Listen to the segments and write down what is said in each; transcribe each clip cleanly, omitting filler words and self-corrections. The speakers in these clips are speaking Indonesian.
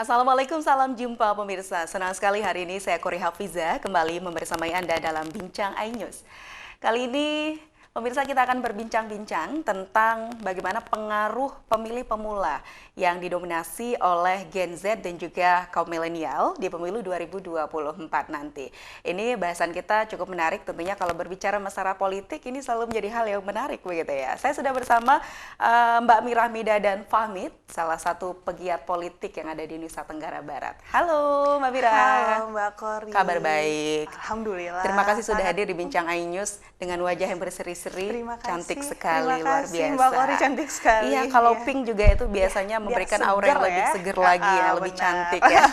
Assalamualaikum, salam jumpa pemirsa. Senang sekali hari ini saya Kori Hafiza kembali membersamai Anda dalam Bincang iNews. Kali ini pemirsa kita akan berbincang-bincang tentang bagaimana pengaruh pemilih pemula yang didominasi oleh Gen Z dan juga kaum milenial di pemilu 2024 nanti. Ini bahasan kita cukup menarik tentunya kalau berbicara masalah politik ini selalu menjadi hal yang menarik begitu ya. Saya sudah bersama Mbak Mira Midadan Fahmid, salah satu pegiat politik yang ada di Nusa Tenggara Barat. Halo Mbak Mira. Halo Mbak Kori. Kabar baik. Alhamdulillah. Terima kasih sudah hadir di Bincang iNews dengan wajah yang berseri-seri, Terima kasih. cantik sekali, luar biasa. Mbak Kori cantik sekali. Iya, kalau pink juga itu biasanya memberikan aura yang lebih seger lagi ya, lebih cantik ya.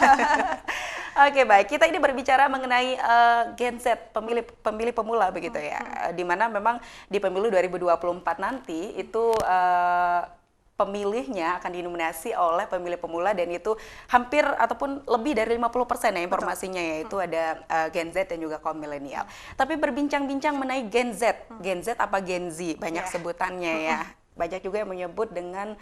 Oke, baik. Kita ini berbicara mengenai Gen Z, pemilih pemula begitu ya. Di mana memang di pemilu 2024 nanti itu pemilihnya akan dinominasi oleh pemilih pemula dan itu hampir ataupun lebih dari 50% ya informasinya yaitu ada Gen Z dan juga kaum milenial. Tapi berbincang-bincang mengenai Gen Z apa Gen Z banyak sebutannya ya. Banyak juga yang menyebut dengan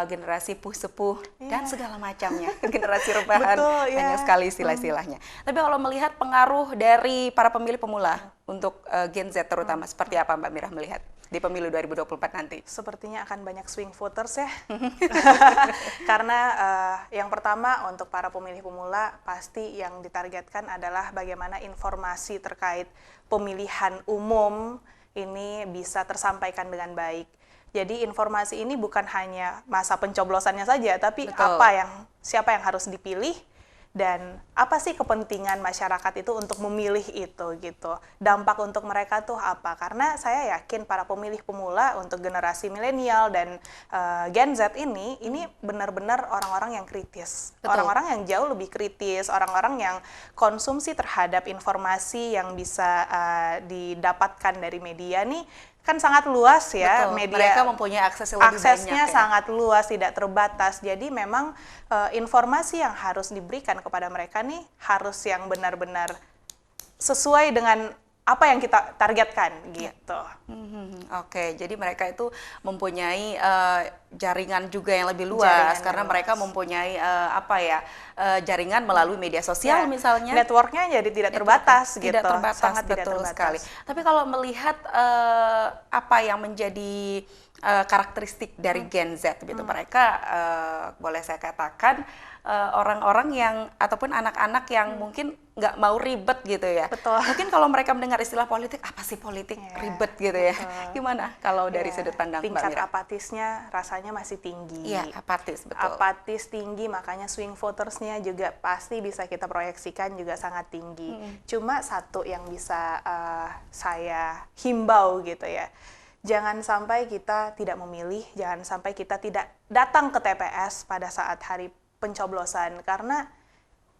generasi sepuh dan segala macamnya, generasi rebahan, banyak sekali istilah-istilahnya. Tapi kalau melihat pengaruh dari para pemilih pemula untuk Gen Z terutama, seperti apa Mbak Mira melihat di pemilu 2024 nanti? Sepertinya akan banyak swing voters ya, karena yang pertama untuk para pemilih pemula pasti yang ditargetkan adalah bagaimana informasi terkait pemilihan umum ini bisa tersampaikan dengan baik. Jadi informasi ini bukan hanya masa pencoblosannya saja, tapi siapa yang harus dipilih dan apa sih kepentingan masyarakat itu untuk memilih itu gitu. Dampak untuk mereka tuh apa? Karena saya yakin para pemilih pemula untuk generasi milenial dan Gen Z ini benar-benar orang-orang yang kritis. Orang-orang yang jauh lebih kritis, orang-orang yang konsumsi terhadap informasi yang bisa didapatkan dari media nih kan sangat luas ya. Media mereka mempunyai aksesnya lebih aksesnya banyak, sangat luas, tidak terbatas. Jadi memang informasi yang harus diberikan kepada mereka nih harus yang benar-benar sesuai dengan apa yang kita targetkan gitu. Oke, jadi mereka itu mempunyai jaringan juga yang lebih luas karena mereka mempunyai jaringan melalui media sosial misalnya. Networknya jadi tidak terbatas gitu. Tidak terbatas, sangat betul tidak terbatas sekali. Tapi kalau melihat apa yang menjadi karakteristik dari Gen Z gitu, mereka boleh saya katakan orang-orang yang ataupun anak-anak yang mungkin nggak mau ribet gitu ya. Betul. Mungkin kalau mereka mendengar istilah politik, apa sih politik ribet gitu ya. Gimana kalau dari sudut pandang Mbak tingkat Mira? apatisnya rasanya masih tinggi. Iya, apatis, betul. Apatis tinggi, makanya swing votersnya juga pasti bisa kita proyeksikan juga sangat tinggi. Cuma satu yang bisa saya himbau gitu ya. Jangan sampai kita tidak memilih, jangan sampai kita tidak datang ke TPS pada saat hari pencoblosan, karena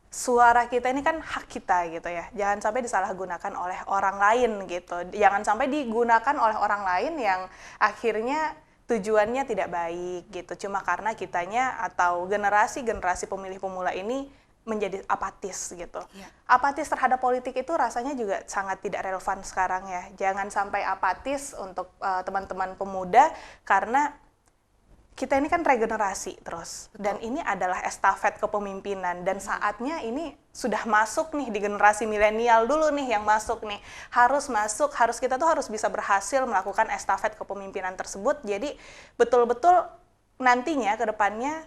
suara kita ini kan hak kita gitu ya. Jangan sampai disalahgunakan oleh orang lain gitu. Jangan sampai digunakan oleh orang lain yang akhirnya tujuannya tidak baik gitu. Cuma karena kitanya atau generasi pemilih pemula ini menjadi apatis gitu. Apatis terhadap politik itu rasanya juga sangat tidak relevan sekarang ya. Jangan sampai apatis untuk teman-teman pemuda karena kita ini kan regenerasi terus. Dan ini adalah estafet kepemimpinan dan saatnya ini sudah masuk nih di generasi milenial dulu nih yang masuk nih. Kita tuh harus bisa berhasil melakukan estafet kepemimpinan tersebut. Jadi betul-betul nantinya ke depannya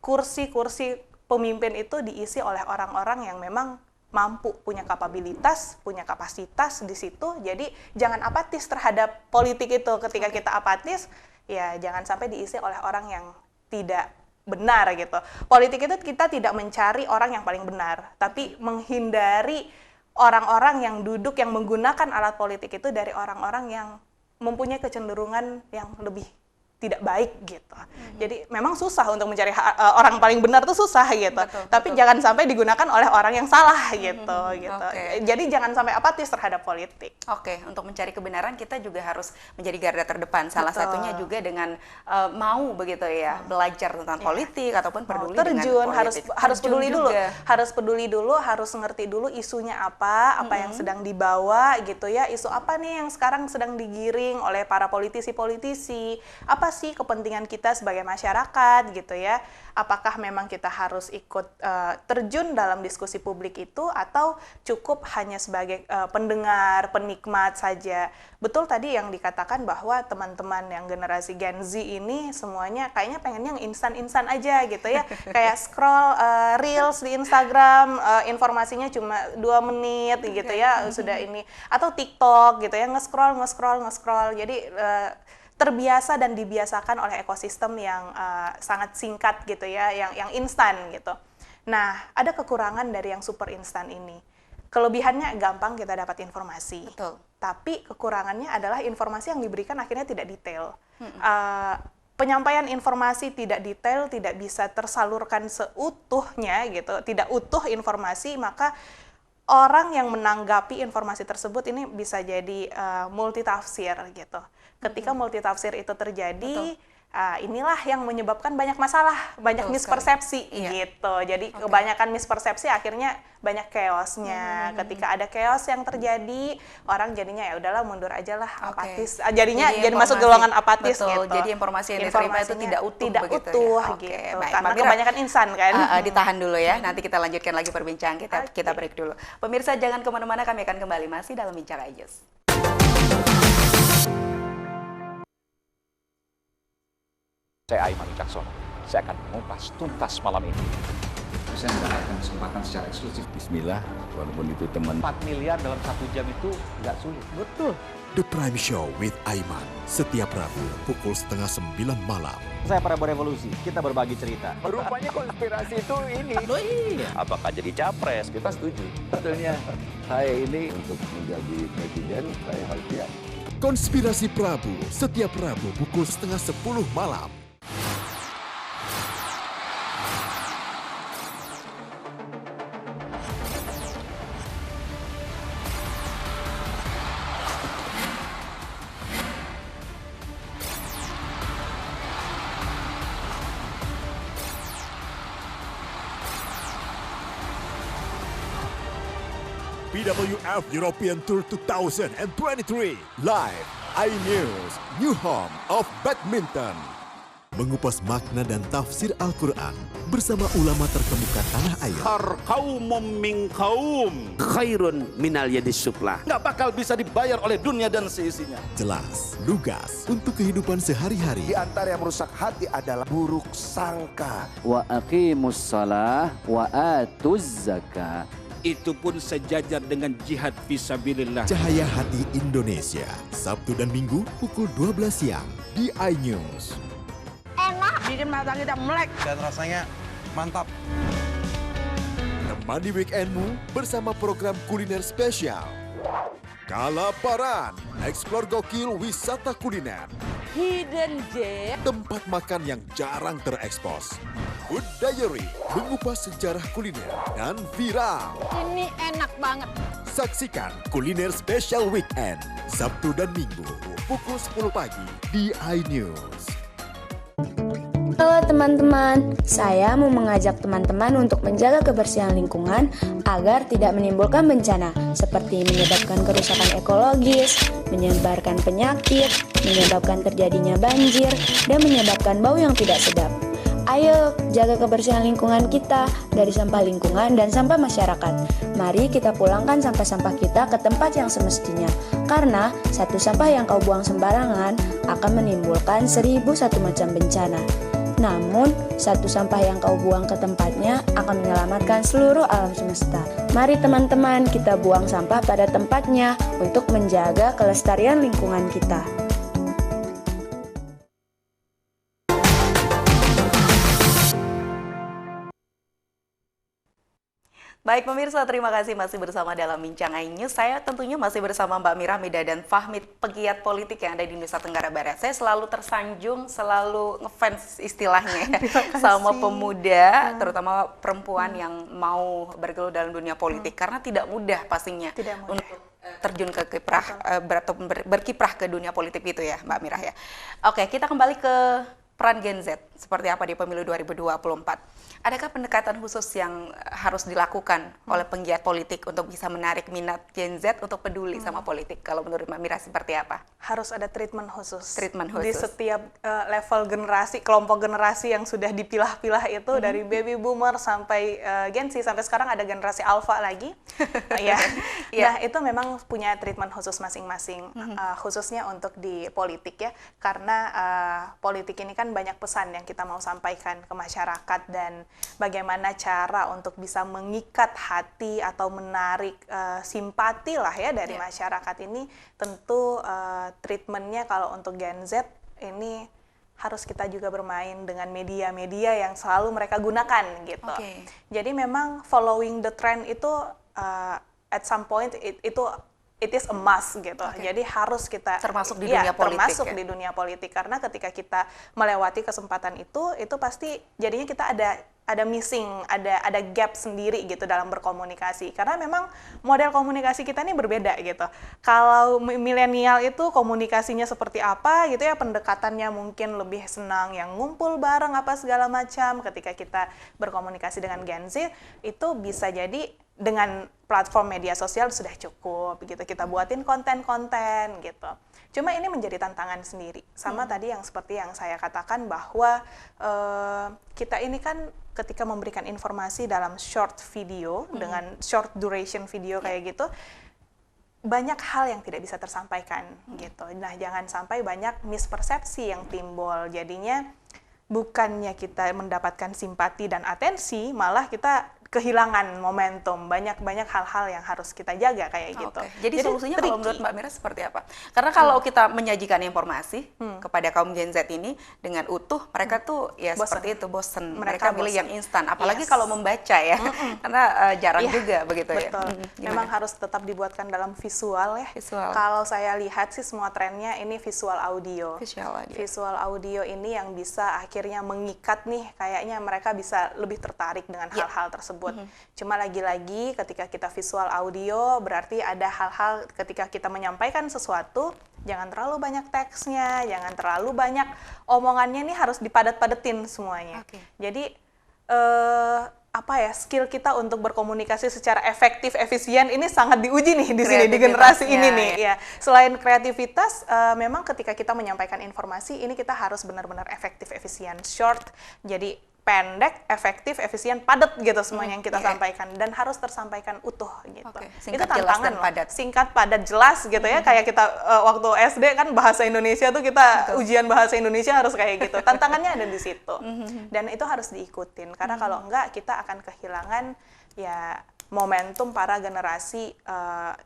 kursi-kursi pemimpin itu diisi oleh orang-orang yang memang mampu, punya kapabilitas, punya kapasitas di situ. Jadi jangan apatis terhadap politik itu. Ketika kita apatis, ya jangan sampai diisi oleh orang yang tidak benar gitu. Politik itu kita tidak mencari orang yang paling benar, tapi menghindari orang-orang yang duduk yang menggunakan alat politik itu dari orang-orang yang mempunyai kecenderungan yang lebih tidak baik gitu. Jadi memang susah untuk mencari orang paling benar tuh susah gitu. Tapi jangan sampai digunakan oleh orang yang salah gitu. Jadi jangan sampai apatis terhadap politik. Oke, untuk mencari kebenaran kita juga harus menjadi garda terdepan. Salah satunya juga dengan mau begitu ya, belajar tentang politik ataupun peduli dengan politik. Harus peduli dulu. Harus peduli dulu, harus ngerti dulu isunya apa yang sedang dibawa gitu ya. Isu apa nih yang sekarang sedang digiring oleh para politisi-politisi. Apa sih kepentingan kita sebagai masyarakat gitu ya. Apakah memang kita harus ikut terjun dalam diskusi publik itu atau cukup hanya sebagai pendengar, penikmat saja. Betul tadi yang dikatakan bahwa teman-teman yang generasi Gen Z ini semuanya kayaknya pengen yang instan-instan aja gitu ya. Kayak scroll reels di Instagram, informasinya cuma 2 menit gitu ya, sudah ini. Atau TikTok gitu ya, nge-scroll. Jadi terbiasa dan dibiasakan oleh ekosistem yang sangat singkat gitu ya, yang instan gitu. Nah, ada kekurangan dari yang super instan ini. Kelebihannya gampang kita dapat informasi. Betul. Tapi kekurangannya adalah informasi yang diberikan akhirnya tidak detail. Penyampaian informasi tidak detail, tidak bisa tersalurkan seutuhnya gitu, tidak utuh informasi, maka orang yang menanggapi informasi tersebut ini bisa jadi multitafsir gitu. Ketika multitafsir itu terjadi, inilah yang menyebabkan banyak masalah, banyak mispersepsi gitu. Jadi kebanyakan mispersepsi akhirnya banyak chaosnya. Ketika ada chaos yang terjadi, orang jadinya ya udahlah mundur aja lah, apatis. Jadinya jadi masuk golongan apatis gitu. Jadi informasi yang diterima itu tidak utuh begitu ya. Gitu. Karena kebanyakan insan kan. Ditahan dulu ya, nanti kita lanjutkan lagi perbincangan kita break dulu. Pemirsa jangan kemana-mana, kami akan kembali masih dalam Bincang Ainyus. Saya Aiman Wicaksono, saya akan mengupas tuntas malam ini. Saya mendapatkan kesempatan secara eksklusif. Bismillah, walaupun itu teman. 4 miliar dalam 1 jam itu nggak sulit. Betul. The Prime Show with Aiman, setiap Rabu pukul 8:30 malam. Saya Prabowo Revolusi, kita berbagi cerita. Rupanya konspirasi itu ini. Oh iya. Apakah jadi capres? Kita setuju. Sebetulnya saya ini untuk menjadi presiden, saya harus siap. Konspirasi Prabu, setiap Rabu pukul 9:30 malam. BWF European Tour 2023 live iNews, new home of badminton. Mengupas makna dan tafsir Al-Quran bersama ulama terkemuka tanah air. Kaumum min kaum khairun minal yadis suflah. Nggak bakal bisa dibayar oleh dunia dan seisinya. Jelas, lugas untuk kehidupan sehari-hari. Di antara yang merusak hati adalah buruk sangka. Wa aqimus shalah wa atuz zakah. Itu pun sejajar dengan jihad fisabilillah. Cahaya Hati Indonesia, Sabtu dan Minggu pukul 12 siang di iNews. Bikin mata kita melek. Dan rasanya mantap. Temani weekendmu bersama program kuliner spesial. Kalaparan, eksplor gokil wisata kuliner. Hidden Gem. Tempat makan yang jarang terekspos. Food Diary, mengupas sejarah kuliner dan viral. Ini enak banget. Saksikan kuliner spesial weekend, Sabtu dan Minggu, pukul 10 pagi di iNews. Halo teman-teman, saya mau mengajak teman-teman untuk menjaga kebersihan lingkungan agar tidak menimbulkan bencana seperti menyebabkan kerusakan ekologis, menyebarkan penyakit, menyebabkan terjadinya banjir, dan menyebabkan bau yang tidak sedap. Ayo jaga kebersihan lingkungan kita dari sampah lingkungan dan sampah masyarakat. Mari kita pulangkan sampah-sampah kita ke tempat yang semestinya. Karena satu sampah yang kau buang sembarangan akan menimbulkan 1001 macam bencana. Namun, satu sampah yang kau buang ke tempatnya akan menyelamatkan seluruh alam semesta. Mari teman-teman kita buang sampah pada tempatnya untuk menjaga kelestarian lingkungan kita. Baik pemirsa, terima kasih masih bersama dalam Bincang Ainyus. Saya tentunya masih bersama Mbak Mira Mida dan Fahmi, pegiat politik yang ada di Nusa Tenggara Barat. Saya selalu tersanjung, selalu ngefans istilahnya sama pemuda, terutama perempuan yang mau bergelut dalam dunia politik. Karena tidak mudah pastinya untuk terjun ke kiprah, berkiprah ke dunia politik itu ya Mbak Mira ya. Oke, kita kembali ke peran Gen Z seperti apa di pemilu 2024. Adakah pendekatan khusus yang harus dilakukan oleh penggiat politik untuk bisa menarik minat Gen Z untuk peduli sama politik? Kalau menurut Mbak Mira seperti apa? Harus ada treatment khusus. Treatment Di khusus. setiap level generasi, kelompok generasi yang sudah dipilah-pilah itu dari baby boomer sampai Gen Z, sampai sekarang ada generasi alpha lagi. Ya. Nah, itu memang punya treatment khusus masing-masing, khususnya untuk di politik ya. Karena politik ini kan banyak pesan yang kita mau sampaikan ke masyarakat, dan bagaimana cara untuk bisa mengikat hati atau menarik simpati lah ya dari masyarakat ini. Tentu treatmentnya kalau untuk Gen Z ini harus kita juga bermain dengan media-media yang selalu mereka gunakan gitu. Jadi memang following the trend itu at some point it is a must gitu. Jadi harus kita termasuk di dunia politik. Termasuk di dunia politik, karena ketika kita melewati kesempatan itu pasti jadinya kita ada missing, ada gap sendiri gitu dalam berkomunikasi. Karena memang model komunikasi kita ini berbeda gitu. Kalau milenial itu komunikasinya seperti apa gitu ya, pendekatannya mungkin lebih senang yang ngumpul bareng apa segala macam. Ketika kita berkomunikasi dengan Gen Z itu bisa jadi dengan platform media sosial sudah cukup gitu, kita buatin konten-konten gitu. Cuma ini menjadi tantangan sendiri, sama tadi yang seperti yang saya katakan bahwa kita ini kan ketika memberikan informasi dalam short video, dengan short duration video kayak gitu, banyak hal yang tidak bisa tersampaikan gitu. Nah, jangan sampai banyak mispersepsi yang timbul, jadinya bukannya kita mendapatkan simpati dan atensi, malah kita kehilangan momentum. Banyak hal-hal yang harus kita jaga kayak gitu. Jadi solusinya kalau menurut Mbak Mira seperti apa? Karena kalau kita menyajikan informasi kepada kaum Gen Z ini dengan utuh, mereka tuh ya seperti itu, bosen. Mereka pilih yang instan. Apalagi kalau membaca ya, karena jarang juga begitu ya. Memang harus tetap dibuatkan dalam visual ya. Kalau saya lihat sih semua trennya ini visual audio. Visual audio ini yang bisa akhirnya mengikat nih, kayaknya mereka bisa lebih tertarik dengan hal-hal tersebut. Cuma lagi-lagi ketika kita visual audio berarti ada hal-hal ketika kita menyampaikan sesuatu, jangan terlalu banyak teksnya, jangan terlalu banyak omongannya, nih harus dipadat-padatin semuanya. Jadi skill kita untuk berkomunikasi secara efektif, efisien ini sangat diuji nih di sini, di generasi ini nih. Ya. Selain kreativitas, memang ketika kita menyampaikan informasi ini kita harus benar-benar efektif, efisien, short, jadi pendek, efektif, efisien, padat gitu semuanya yang kita sampaikan, dan harus tersampaikan utuh gitu. Singkat, itu tantangan jelas, dan padat. Singkat, padat, jelas gitu ya. Kayak kita waktu SD kan bahasa Indonesia tuh kita ujian bahasa Indonesia harus kayak gitu. Tantangannya ada di situ. Dan itu harus diikutin, karena kalau enggak kita akan kehilangan ya momentum para generasi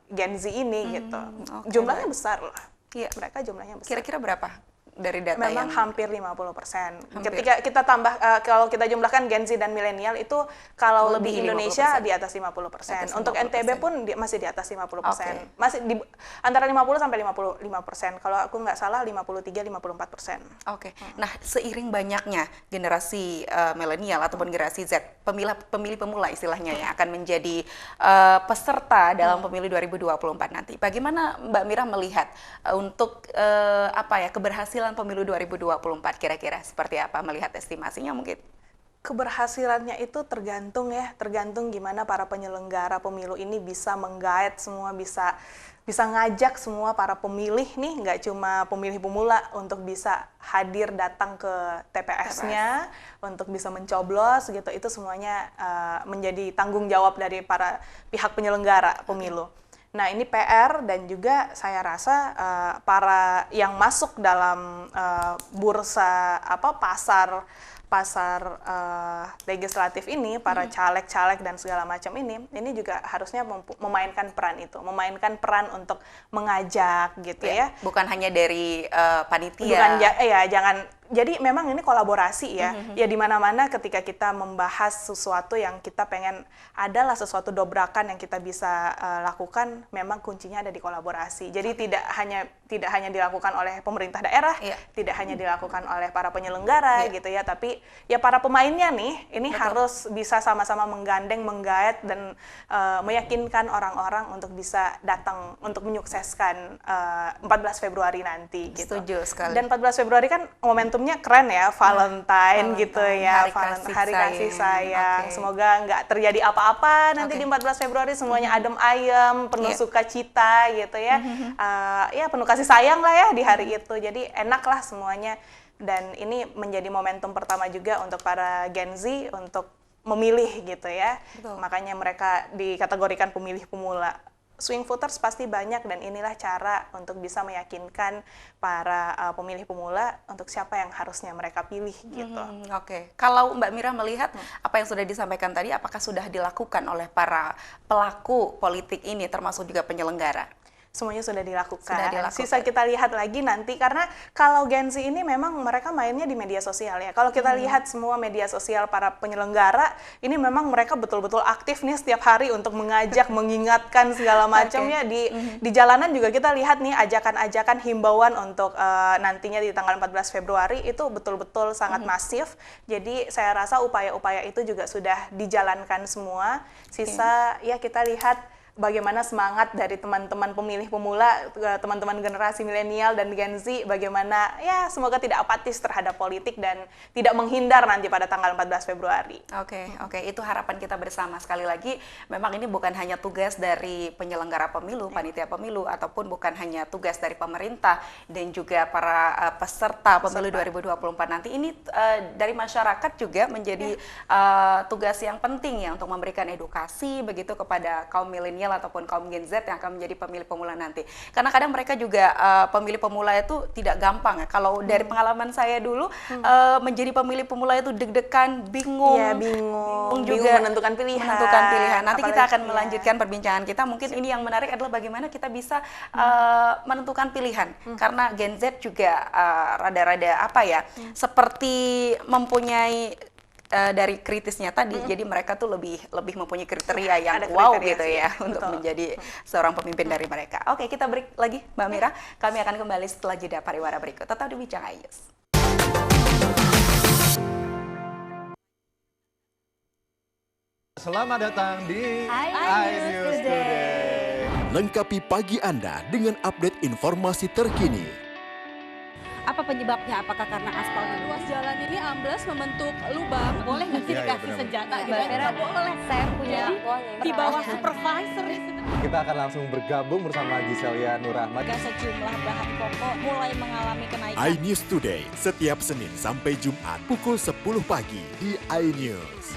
Gen Z ini gitu. Jumlahnya besar lah. Mereka jumlahnya besar. Kira-kira berapa? Dari data memang yang hampir 50%. Ketika kita tambah, kalau kita jumlahkan Gen Z dan milenial itu kalau lebih Indonesia 50%. Di atas 50%. Untuk NTB pun masih di atas 50%. Masih di antara 50 sampai 55%. Kalau aku nggak salah 53-54%. Nah, seiring banyaknya generasi milenial ataupun generasi Z, pemilih pemula istilahnya yang akan menjadi peserta dalam pemilu 2024 nanti. Bagaimana Mbak Mira melihat untuk keberhasilan pemilu 2024 kira-kira seperti apa, melihat estimasinya mungkin? Keberhasilannya itu tergantung gimana para penyelenggara pemilu ini bisa menggait semua, bisa ngajak semua para pemilih nih, nggak cuma pemilih pemula, untuk bisa hadir datang ke TPS-nya, untuk bisa mencoblos gitu. Itu semuanya menjadi tanggung jawab dari para pihak penyelenggara pemilu. Nah, ini PR, dan juga saya rasa para yang masuk dalam bursa pasar legislatif ini, para caleg-caleg dan segala macam ini juga harusnya memainkan peran itu, memainkan peran untuk mengajak gitu ya. Bukan hanya dari panitia. Jangan. Jadi memang ini kolaborasi ya. Ya di mana-mana ketika kita membahas sesuatu yang kita pengen adalah sesuatu dobrakan yang kita bisa lakukan, memang kuncinya ada di kolaborasi. Jadi tidak hanya dilakukan oleh pemerintah daerah, tidak hanya dilakukan oleh para penyelenggara gitu ya, tapi ya para pemainnya nih ini harus bisa sama-sama menggandeng, menggait, dan meyakinkan orang-orang untuk bisa datang untuk menyukseskan 14 Februari nanti gitu. Setuju sekali. Dan 14 Februari kan momentum momentumnya keren ya, Valentine gitu ya, hari kasih sayang. Okay. Semoga nggak terjadi apa-apa nanti di 14 Februari, semuanya adem ayem, penuh sukacita gitu ya. Ya penuh kasih sayang lah ya di hari itu. Jadi enak lah semuanya. Dan ini menjadi momentum pertama juga untuk para Gen Z untuk memilih gitu ya. Betul. Makanya mereka dikategorikan pemilih pemula. Swing voters pasti banyak, dan inilah cara untuk bisa meyakinkan para pemilih pemula untuk siapa yang harusnya mereka pilih gitu. Oke. Kalau Mbak Mira melihat apa yang sudah disampaikan tadi, apakah sudah dilakukan oleh para pelaku politik ini termasuk juga penyelenggara? Semuanya sudah dilakukan. Sisa kita lihat lagi nanti, karena kalau Gen Z ini memang mereka mainnya di media sosial ya. Kalau kita lihat semua media sosial para penyelenggara, ini memang mereka betul-betul aktif nih setiap hari untuk mengajak, mengingatkan segala macam ya. Di jalanan juga kita lihat nih ajakan-ajakan himbauan untuk nantinya di tanggal 14 Februari itu betul-betul sangat masif. Jadi saya rasa upaya-upaya itu juga sudah dijalankan semua. Sisa ya kita lihat bagaimana semangat dari teman-teman pemilih pemula, teman-teman generasi milenial dan Gen Z, bagaimana ya semoga tidak apatis terhadap politik dan tidak menghindar nanti pada tanggal 14 Februari. Oke, itu harapan kita bersama. Sekali lagi, memang ini bukan hanya tugas dari penyelenggara pemilu, panitia pemilu, ataupun bukan hanya tugas dari pemerintah dan juga para peserta pemilu 2024 nanti. Ini dari masyarakat juga menjadi tugas yang penting ya untuk memberikan edukasi begitu kepada kaum milenial ataupun kaum Gen Z yang akan menjadi pemilih pemula nanti. Karena kadang mereka juga pemilih pemula itu tidak gampang ya. Kalau dari pengalaman saya dulu menjadi pemilih pemula itu deg-degan, bingung. Iya, bingung juga menentukan pilihan. Nanti kita akan melanjutkan perbincangan kita. Mungkin ini yang menarik adalah bagaimana kita bisa menentukan pilihan. Karena Gen Z juga rada-rada apa ya, seperti mempunyai dari kritisnya tadi, jadi mereka tuh lebih mempunyai kriteria yang wow gitu ya untuk menjadi seorang pemimpin dari mereka. Oke, kita break lagi Mbak Mira. Kami akan kembali setelah jeda pariwara berikut. Tetap di Bincang Ayus. Selamat datang di iNews Today. Lengkapi pagi Anda dengan update informasi terkini. Apa penyebabnya? Apakah karena aspalnya? Ruas jalan ini ambles membentuk lubang. Boleh nggak sih dikasih senjata? Nggak boleh. Saya punya di bawah supervisor. Kita akan langsung bergabung bersama Giselia Nurahmat. Sejumlah bahan pokok mulai mengalami kenaikan. iNews Today setiap Senin sampai Jumat pukul 10 pagi di iNews.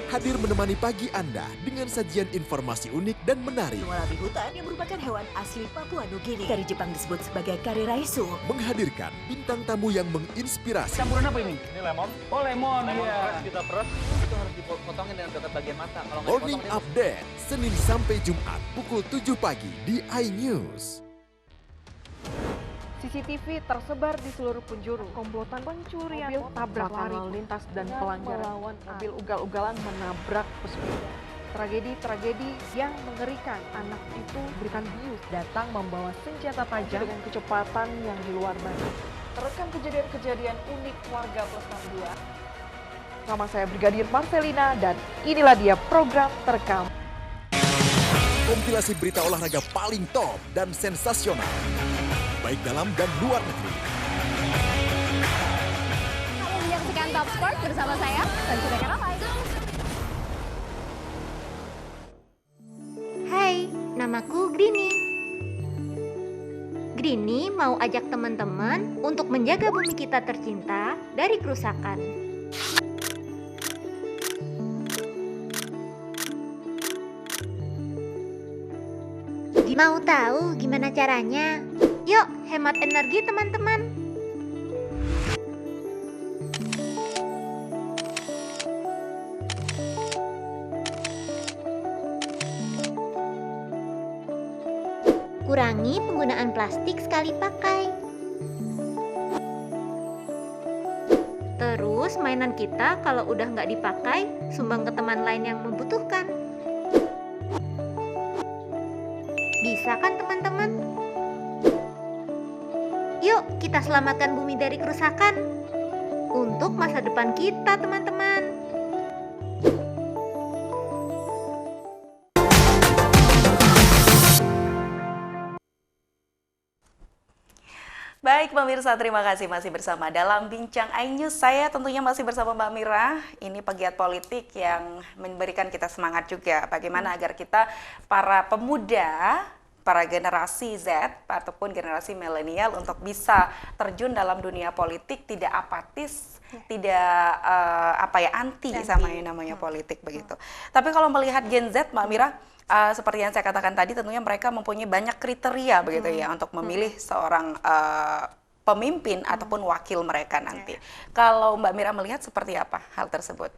Hadir menemani pagi Anda dengan sajian informasi unik dan menarik. Wallaby hutan yang merupakan hewan asli Papua Nugini. Dari Jepang disebut sebagai kare raisu. Menghadirkan bintang tamu yang menginspirasi. Campuran apa ini? Ini lemon. Oh, lemon. Fresh kita peras. Itu harus dipotongin dengan dekat bagian mata. Kalau nggak Morning dipotong, Update, Senin sampai Jumat pukul 7 pagi di iNews. CCTV tersebar di seluruh penjuru. Komplotan pencurian mobil, tabrak lalu lintas dan pelanggaran melawan mobil ugal-ugalan menabrak pesepeda. Tragedi-tragedi yang mengerikan. Anak itu berikan bius datang membawa senjata tajam dengan kecepatan yang di luar batas. Terekam kejadian-kejadian unik warga Plus 62. Sama saya Brigadir Marcelina dan inilah dia program Terekam. Kompilasi berita olahraga paling top dan sensasional, baik dalam dan luar negeri. Kamu menyaksikan Top Sport bersama saya, Sancira Karamai. Hai, namaku Grini. Grini mau ajak teman-teman untuk menjaga bumi kita tercinta dari kerusakan. Mau tahu gimana caranya? Yuk, hemat energi teman-teman. Kurangi penggunaan plastik sekali pakai. Terus mainan kita kalau udah nggak dipakai, sumbang ke teman lain yang membutuhkan. Bisa kan teman-teman? Yuk kita selamatkan bumi dari kerusakan untuk masa depan kita teman-teman. Baik pemirsa, terima kasih masih bersama dalam Bincang iNews. Saya tentunya masih bersama Mbak Mira, ini pegiat politik yang memberikan kita semangat juga bagaimana agar kita para pemuda, para generasi Z ataupun generasi milenial untuk bisa terjun dalam dunia politik, tidak apatis, tidak anti sama yang namanya politik begitu. Tapi kalau melihat Gen Z, Mbak Mira, seperti yang saya katakan tadi, tentunya mereka mempunyai banyak kriteria begitu ya untuk memilih seorang pemimpin ataupun wakil mereka nanti. Kalau Mbak Mira melihat seperti apa hal tersebut?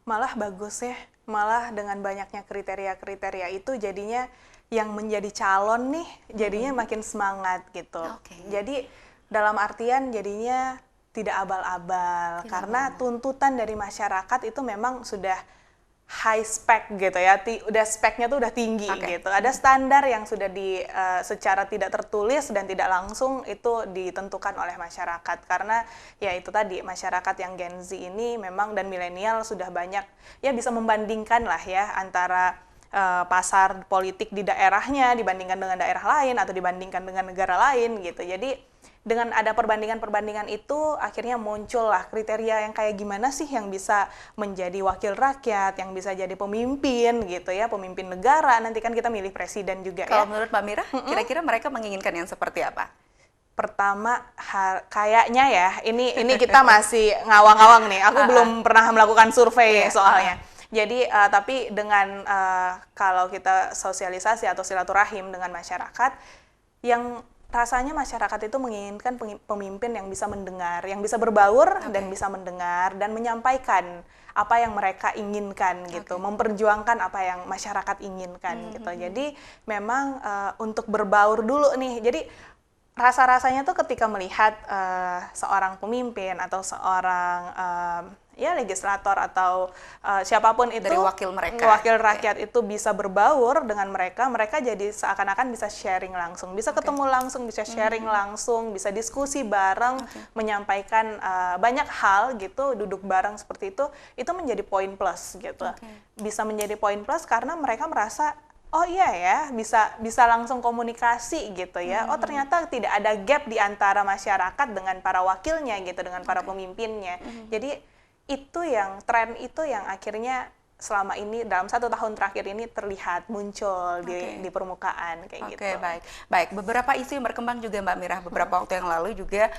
Malah bagus ya, malah dengan banyaknya kriteria-kriteria itu jadinya yang menjadi calon nih jadinya makin semangat gitu. Jadi dalam artian jadinya tidak abal-abal karena tuntutan dari masyarakat itu memang sudah high spec gitu ya, udah speknya tuh udah tinggi gitu. Ada standar yang sudah secara tidak tertulis dan tidak langsung itu ditentukan oleh masyarakat. Karena ya itu tadi, masyarakat yang Gen Z ini memang dan milenial sudah banyak ya bisa membandingkan lah ya antara pasar politik di daerahnya dibandingkan dengan daerah lain atau dibandingkan dengan negara lain gitu. Jadi dengan ada perbandingan-perbandingan itu akhirnya muncullah kriteria yang kayak gimana sih yang bisa menjadi wakil rakyat, yang bisa jadi pemimpin gitu ya, pemimpin negara. Nanti kan kita milih presiden juga. Kalau menurut Mbak Mira, kira-kira mereka menginginkan yang seperti apa? Pertama, kayaknya ya, ini kita masih ngawang-ngawang nih. Aku belum pernah melakukan survei soalnya. Jadi tapi dengan kalau kita sosialisasi atau silaturahim dengan masyarakat, yang rasanya masyarakat itu menginginkan pemimpin yang bisa mendengar, yang bisa berbaur dan bisa mendengar dan menyampaikan apa yang mereka inginkan gitu, memperjuangkan apa yang masyarakat inginkan gitu. Jadi memang untuk berbaur dulu nih. Jadi rasa-rasanya tuh ketika melihat seorang pemimpin atau seorang ya legislator atau siapapun itu dari wakil mereka, wakil rakyat itu bisa berbaur dengan mereka, mereka jadi seakan-akan bisa sharing langsung, bisa ketemu langsung, bisa sharing langsung, bisa diskusi bareng, menyampaikan banyak hal gitu, duduk bareng seperti itu menjadi poin plus gitu. Bisa menjadi poin plus karena mereka merasa oh iya ya, bisa langsung komunikasi gitu ya. Oh ternyata tidak ada gap di antara masyarakat dengan para wakilnya gitu, dengan para pemimpinnya. Jadi itu yang tren itu yang akhirnya selama ini dalam 1 tahun terakhir ini terlihat muncul di permukaan kayak gitu. Baik. Beberapa isu yang berkembang juga Mbak Mira beberapa waktu yang lalu juga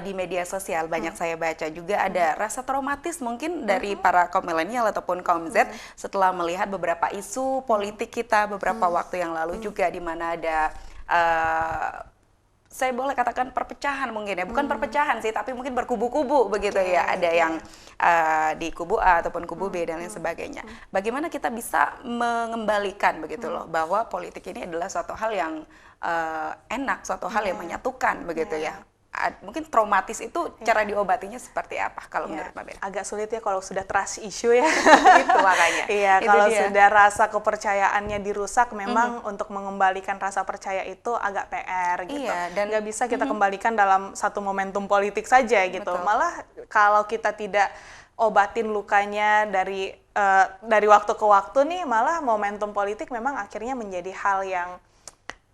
di media sosial banyak saya baca juga ada rasa traumatis mungkin dari para kaum milenial ataupun kaum Z setelah melihat beberapa isu politik kita beberapa waktu yang lalu juga di mana ada saya boleh katakan perpecahan mungkin ya, bukan perpecahan sih, tapi mungkin berkubu-kubu begitu ya, ada yang di kubu A ataupun kubu B dan lain sebagainya. Bagaimana kita bisa mengembalikan begitu loh, bahwa politik ini adalah suatu hal yang enak, suatu hal yang menyatukan begitu ya. Mungkin traumatis itu cara diobatinya seperti apa kalau menurut Mbak Mira? Agak sulit ya kalau sudah trust issue ya. Itu makanya. Iya, kalau sudah rasa kepercayaannya dirusak memang untuk mengembalikan rasa percaya itu agak PR gitu. Dan nggak bisa kita kembalikan dalam satu momentum politik saja gitu. Malah kalau kita tidak obatin lukanya dari waktu ke waktu nih, malah momentum politik memang akhirnya menjadi hal yang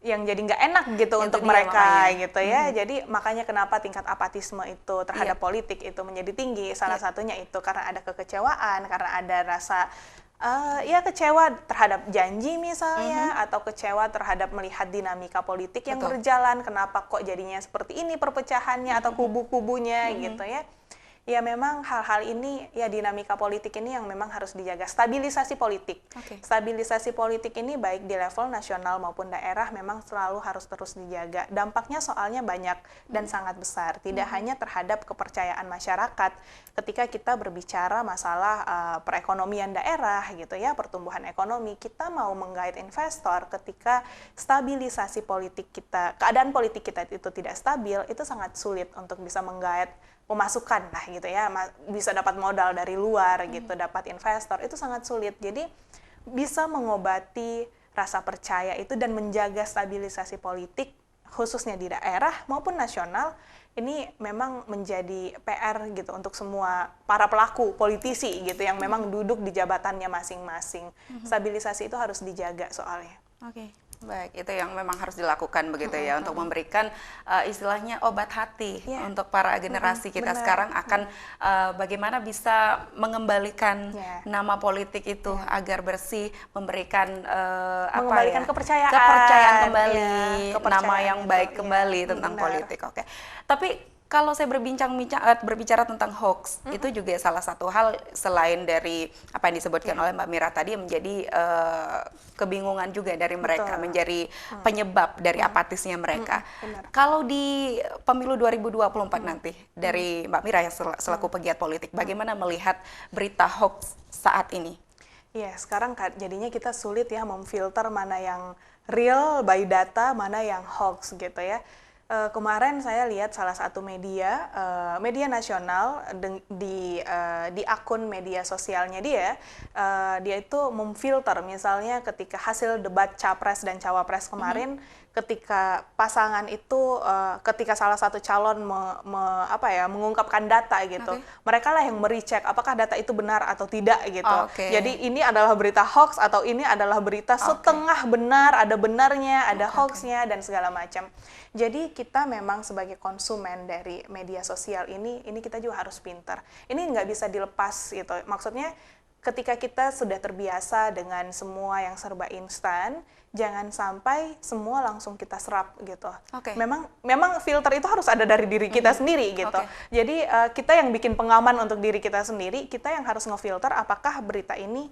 jadi nggak enak gitu untuk mereka gitu ya. Jadi makanya kenapa tingkat apatisme itu terhadap politik itu menjadi tinggi. Salah satunya itu karena ada kekecewaan, karena ada rasa kecewa terhadap janji misalnya, atau kecewa terhadap melihat dinamika politik yang berjalan. Kenapa kok jadinya seperti ini perpecahannya atau kubu-kubunya gitu ya. Ya memang hal-hal ini, ya dinamika politik ini yang memang harus dijaga. Stabilisasi politik. Stabilisasi politik ini baik di level nasional maupun daerah memang selalu harus terus dijaga. Dampaknya soalnya banyak dan sangat besar. Tidak hanya terhadap kepercayaan masyarakat ketika kita berbicara masalah perekonomian daerah gitu ya, pertumbuhan ekonomi. Kita mau menggait investor ketika stabilisasi politik kita, keadaan politik kita itu tidak stabil, itu sangat sulit untuk bisa menggait pemasukan lah gitu ya, bisa dapat modal dari luar gitu, dapat investor, itu sangat sulit. Jadi bisa mengobati rasa percaya itu dan menjaga stabilisasi politik khususnya di daerah maupun nasional, ini memang menjadi PR gitu untuk semua para pelaku politisi gitu yang memang duduk di jabatannya masing-masing. Stabilisasi itu harus dijaga soalnya. Baik, itu yang memang harus dilakukan begitu ya, untuk memberikan istilahnya obat hati untuk para generasi kita sekarang akan bagaimana bisa mengembalikan nama politik itu agar bersih, memberikan kepercayaan kembali, nama yang baik kembali tentang politik. Oke. Tapi kalau saya berbicara tentang hoax, itu juga salah satu hal selain dari apa yang disebutkan oleh Mbak Mira tadi, menjadi kebingungan juga dari mereka, menjadi penyebab dari apatisnya mereka. Kalau di pemilu 2024 nanti, dari Mbak Mira yang selaku pegiat politik, bagaimana melihat berita hoax saat ini? Ya, sekarang jadinya kita sulit ya memfilter mana yang real by data, mana yang hoax gitu ya. Kemarin saya lihat salah satu media nasional di akun media sosialnya dia itu memfilter, misalnya ketika hasil debat capres dan cawapres kemarin, ketika pasangan itu ketika salah satu calon mengungkapkan data gitu, mereka lah yang merecek apakah data itu benar atau tidak gitu. Jadi ini adalah berita hoax atau ini adalah berita setengah benar, ada benarnya, ada hoaxnya dan segala macam. Jadi kita memang sebagai konsumen dari media sosial ini kita juga harus pintar. Ini nggak bisa dilepas gitu. Maksudnya ketika kita sudah terbiasa dengan semua yang serba instan, jangan sampai semua langsung kita serap gitu. Memang filter itu harus ada dari diri kita sendiri gitu. Jadi kita yang bikin pengaman untuk diri kita sendiri, kita yang harus ngefilter apakah berita ini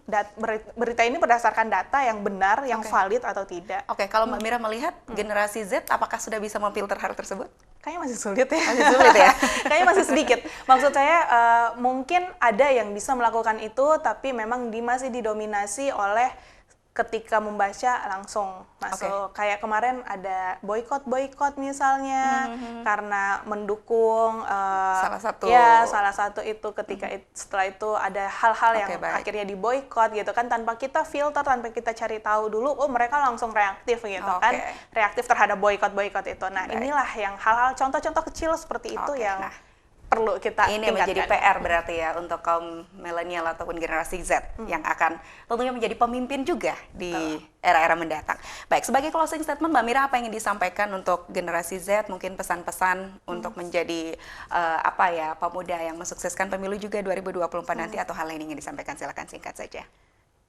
berdasarkan data yang benar, yang valid atau tidak. Kalau Mbak Mira melihat generasi Z, apakah sudah bisa memfilter hal tersebut? Kayaknya masih sulit ya. Masih sulit ya? Kayaknya masih sedikit. Maksud saya mungkin ada yang bisa melakukan itu, tapi memang masih didominasi oleh ketika membaca langsung masuk. Kayak kemarin ada boykot misalnya karena mendukung salah satu itu, ketika setelah itu ada hal-hal yang akhirnya diboykot gitu kan, tanpa kita filter, tanpa kita cari tahu dulu, mereka langsung reaktif gitu kan, reaktif terhadap boykot itu. Nah inilah yang hal-hal contoh-contoh kecil seperti itu yang perlu kita ini tingkatkan. menjadi PR berarti ya untuk kaum milenial ataupun generasi Z yang akan tentunya menjadi pemimpin juga di era-era mendatang. Baik, sebagai closing statement Mbak Mira, apa yang ingin disampaikan untuk generasi Z, mungkin pesan-pesan untuk menjadi pemuda yang mensukseskan pemilu juga 2024 nanti, atau hal lain ingin disampaikan, silakan singkat saja.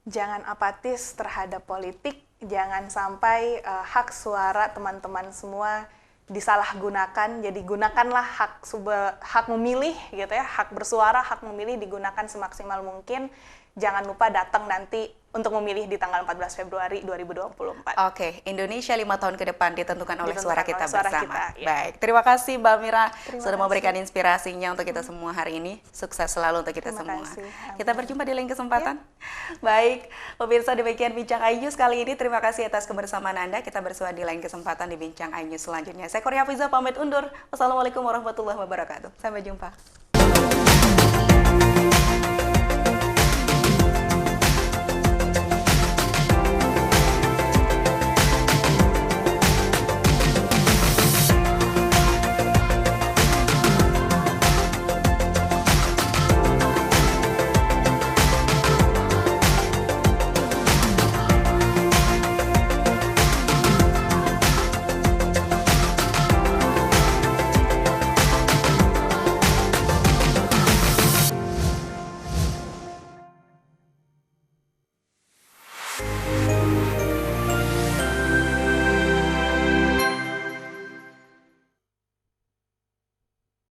Jangan apatis terhadap politik, jangan sampai hak suara teman-teman semua disalahgunakan. Jadi gunakanlah hak memilih gitu ya, hak bersuara, hak memilih digunakan semaksimal mungkin. Jangan lupa datang nanti untuk memilih di tanggal 14 Februari 2024. Indonesia 5 tahun ke depan ditentukan oleh suara kita bersama. Baik, terima kasih Mbak Mira sudah memberikan inspirasinya untuk kita semua hari ini. Sukses selalu untuk kita semua. Kita berjumpa di lain kesempatan. Baik, pemirsa, demikian Bincang iNews kali ini. Terima kasih atas kebersamaan Anda. Kita bersua di lain kesempatan di Bincang iNews selanjutnya. Saya Korea Hafizah pamit undur. Wassalamualaikum warahmatullahi wabarakatuh. Sampai jumpa.